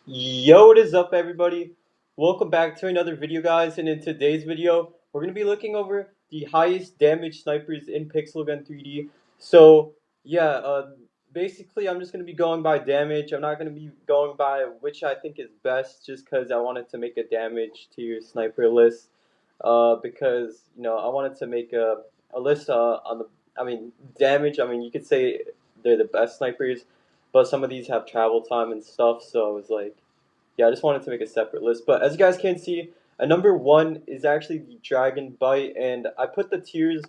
Yo, what is up, everybody? Welcome back to another video, guys. And in today's video, we're going to be looking over the highest damage snipers in Pixel Gun 3D. So, yeah, basically, I'm just going to be going by damage. I'm not going to be going by which I think is best, just because I wanted to make a damage tier sniper list. Because I wanted to make a list on the, damage. You could say they're the best snipers, but some of these have travel time and stuff. So I was like, yeah, I just wanted to make a separate list. But as you guys can see, a number one is actually the Dragon Bite, and I put the tiers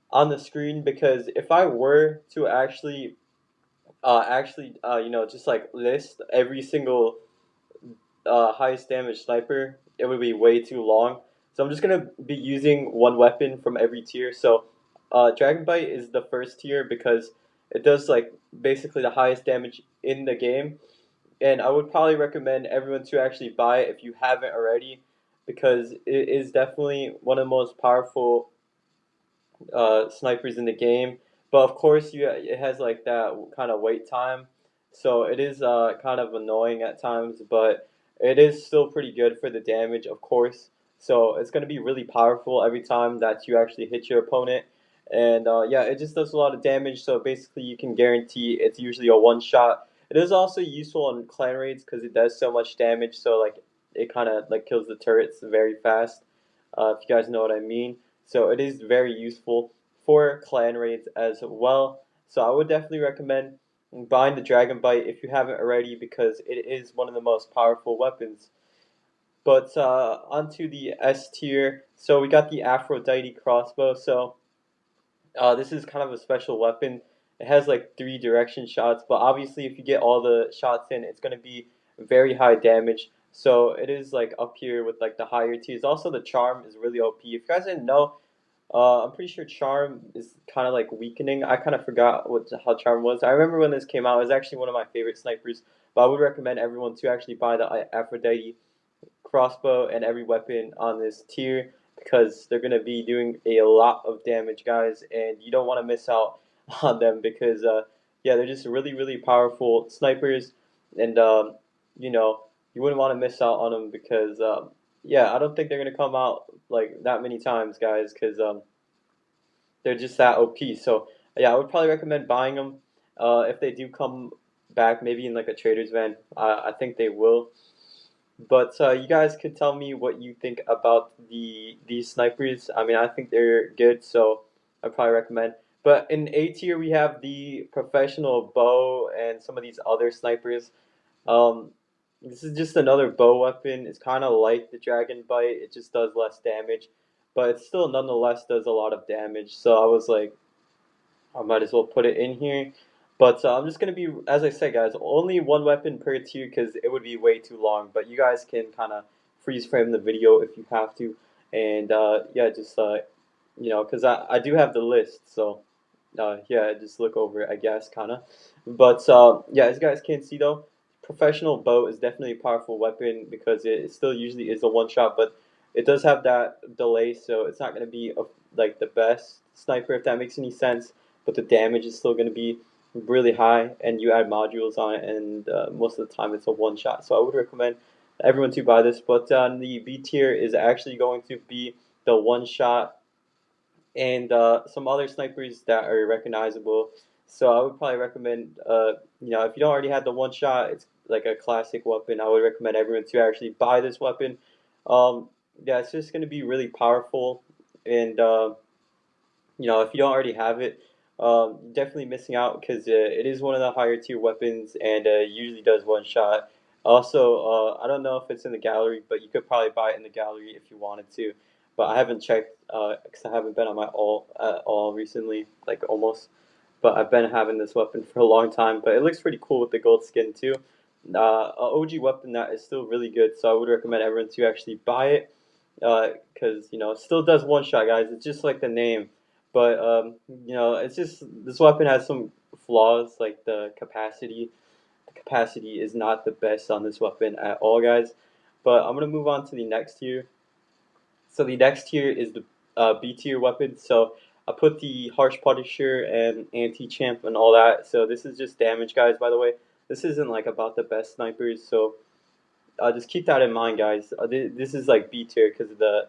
on the screen because if I were to just like list every single highest damage sniper, it would be way too long. So I'm just gonna be using one weapon from every tier. So Dragon Bite is the first tier because it does like basically the highest damage in the game, and I would probably recommend everyone to actually buy it if you haven't already, because it is definitely one of the most powerful snipers in the game. But of course, it has like that kind of wait time, so it is kind of annoying at times. But it is still pretty good for the damage, of course. So it's going to be really powerful every time that you actually hit your opponent. And yeah, it just does a lot of damage. So basically, you can guarantee it's usually a one shot. It is also useful on clan raids because it does so much damage. So like it kind of like kills the turrets very fast. If you guys know what I mean. So it is very useful for clan raids as well. So I would definitely recommend buying the Dragon Bite if you haven't already, because it is one of the most powerful weapons. But onto the S tier. So we got the Aphrodite crossbow. So this is kind of a special weapon. It has like three direction shots, but obviously if you get all the shots in, it's going to be very high damage. So it is like up here with like the higher tiers. Also, the charm is really OP. If you guys didn't know, I'm pretty sure Charm is kind of like weakening. I kind of forgot how Charm was. I remember when this came out, it was actually one of my favorite snipers. But I would recommend everyone to actually buy the Aphrodite crossbow and every weapon on this tier, because they're gonna be doing a lot of damage, guys, and you don't want to miss out on them because yeah, they're just really powerful snipers, and you know you wouldn't want to miss out on them because yeah, I don't think they're gonna come out like that many times, guys, because they're just that OP. So yeah, I would probably recommend buying them if they do come back, maybe in like a trader's van. I think they will. But you guys could tell me what you think about these snipers. I think they're good, so I probably recommend. But in A tier, we have the professional bow and some of these other snipers. Um, this is just another bow weapon. It's kind of like the Dragon Bite. It just does less damage, but it still nonetheless does a lot of damage. So I was like, I might as well put it in here. But I'm just going to be, as I said, guys, only one weapon per tier because it would be way too long. But you guys can kind of freeze frame the video if you have to. And yeah, just, because I do have the list. So yeah, just look over it, I guess, kind of. But yeah, as you guys can see, though, professional bow is definitely a powerful weapon because it still usually is a one shot, but it does have that delay, so it's not going to be like the best sniper, if that makes any sense. But the damage is still going to be really high, and you add modules on it, and most of the time it's a one shot. So I would recommend everyone to buy this. But the B tier is actually going to be the one shot and some other snipers that are recognizable. So I would probably recommend, if you don't already have the one shot, it's like a classic weapon. I would recommend everyone to actually buy this weapon. Um, yeah, it's just going to be really powerful, and if you don't already have it, definitely missing out because it is one of the higher tier weapons and usually does one shot. Also, I don't know if it's in the gallery, but you could probably buy it in the gallery if you wanted to. But I haven't checked because I haven't been on my all recently, like almost. But I've been having this weapon for a long time. But it looks pretty cool with the gold skin too. A OG weapon that is still really good, so I would recommend everyone to actually buy it because it still does one shot, guys. It's just like the name, but it's just this weapon has some flaws, like the capacity. The capacity is not the best on this weapon at all, guys. But I'm gonna move on to the next tier. So the next tier is the B tier weapon. So I put the Harsh Punisher and Anti Champ and all that. So this is just damage, guys. By the way, this isn't like about the best snipers. So just keep that in mind, guys. This is like B tier because of the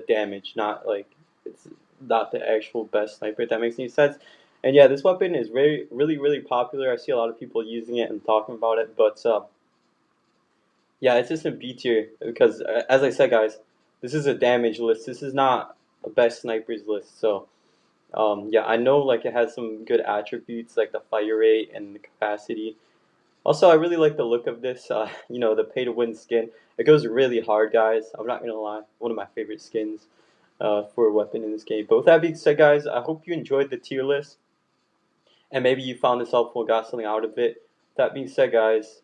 damage, not like it's not the actual best sniper. If that makes any sense. And yeah, this weapon is really popular. I see a lot of people using it and talking about it, but yeah, it's just a B tier because, as I said, guys, this is a damage list. This is not a best snipers list. So yeah, I know like it has some good attributes like the fire rate and the capacity. Also, I really like the look of this. You know, the pay to win skin. It goes really hard, guys. I'm not gonna lie. One of my favorite skins for a weapon in this game. But with that being said, guys, I hope you enjoyed the tier list and maybe you found this helpful, got something out of it. That being said, guys,